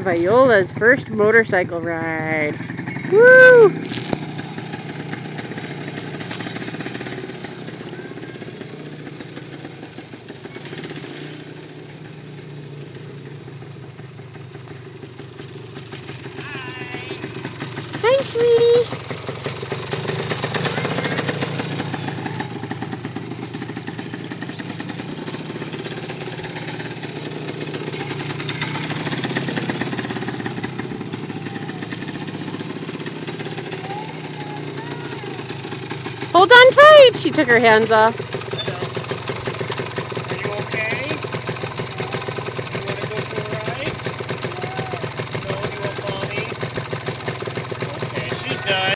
Viola's first motorcycle ride. Woo! Hi, sweetie. Hold on tight. She took her hands off.